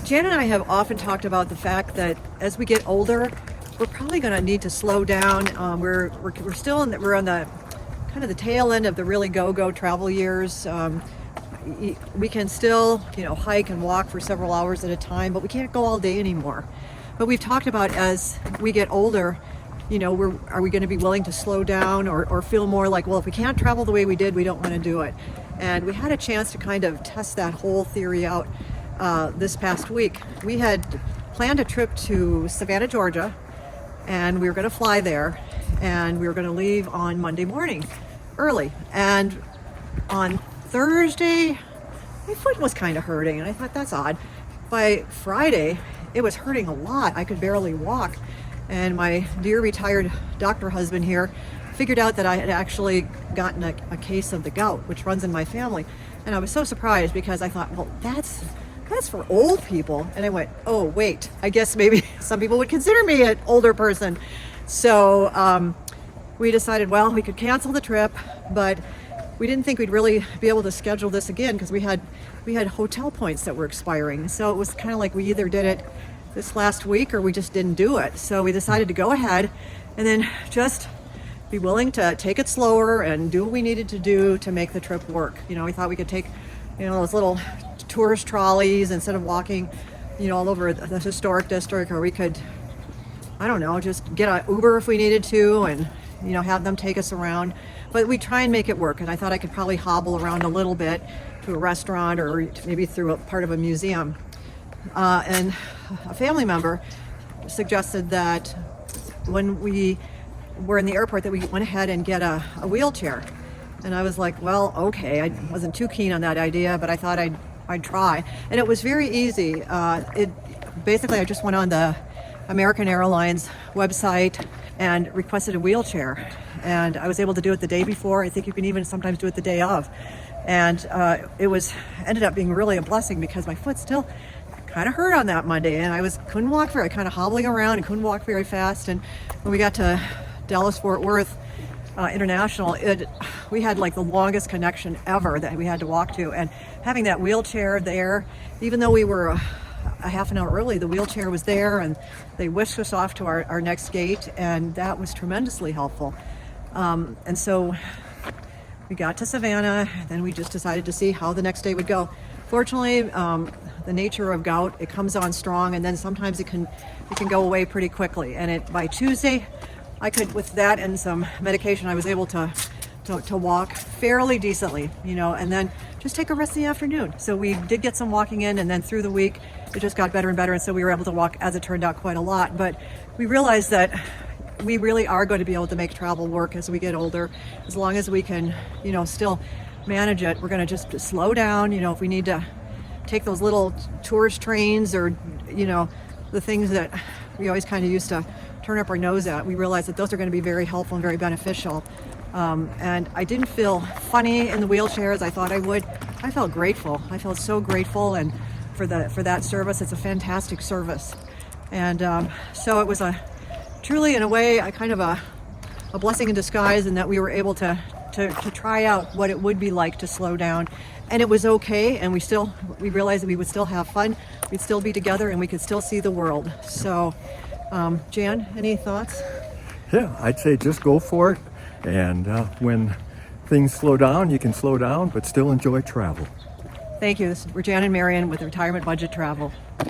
Jan and I have often talked about the fact that as we get older, we're probably going to need to slow down. We're still we're on the kind of the tail end of the really go travel years. We can still, hike and walk for several hours at a time, but we can't go all day anymore. But we've talked about as we get older, are we going to be willing to slow down or feel more like, well, if we can't travel the way we did, we don't want to do it. And we had a chance to kind of test that whole theory out this past week. We had planned a trip to Savannah, Georgia, and we were going to fly there, and we were going to leave on Monday morning early. And on Thursday, my foot was kind of hurting, and I thought, that's odd. By Friday, it was hurting a lot. I could barely walk. And my dear retired doctor husband here figured out that I had actually gotten a case of the gout, which runs in my family. And I was so surprised because I thought, well, that's for old people. And I went, oh, wait, I guess maybe some people would consider me an older person. So we decided, well, we could cancel the trip, but we didn't think we'd really be able to schedule this again because we had hotel points that were expiring. So it was kind of like we either did it this last week or we just didn't do it. So we decided to go ahead and then just be willing to take it slower and do what we needed to do to make the trip work. We thought we could take, those little tourist trolleys instead of walking, all over the historic district, or we could, I don't know, just get an Uber if we needed to and, have them take us around. But we try and make it work. And I thought I could probably hobble around a little bit to a restaurant or maybe through a part of a museum. And a family member suggested that when we were in the airport that we went ahead and get a wheelchair. And I was like, well, okay. I wasn't too keen on that idea, but I thought I'd try. And it was very easy. Basically, I just went on the American Airlines website and requested a wheelchair. And I was able to do it the day before. I think you can even sometimes do it the day of. And it ended up being really a blessing because my foot still kind of hurt on that Monday, and I couldn't walk kind of hobbling around and couldn't walk very fast. And when we got to Dallas Fort Worth International, we had like the longest connection ever that we had to walk to. And having that wheelchair there, even though we were a half an hour early, the wheelchair was there, and they whisked us off to our next gate, and that was tremendously helpful. And so we got to Savannah, and then we just decided to see how the next day would go. Fortunately, the nature of gout, it comes on strong, and then sometimes it can go away pretty quickly. And by Tuesday, I could, with that and some medication, I was able to walk fairly decently, and then just take a rest in the afternoon. So we did get some walking in, and then through the week, it just got better and better, and so we were able to walk, as it turned out, quite a lot. But we realized that we really are going to be able to make travel work as we get older, as long as we can, still manage it. We're going to just slow down, if we need to take those little tourist trains or, the things that we always kind of used to turn up our nose at. We realized that those are going to be very helpful and very beneficial. And I didn't feel funny in the wheelchair as I thought I would. I felt grateful. I felt so grateful, and for that service. It's a fantastic service. And so it was truly, in a way, a kind of a blessing in disguise, in that we were able to try out what it would be like to slow down. And it was okay, and we realized that we would still have fun, we'd still be together, and we could still see the world. So, Jan, any thoughts? Yeah, I'd say just go for it. And when things slow down, you can slow down, but still enjoy travel. Thank you. We're Jan and Marion with Retirement Budget Travel.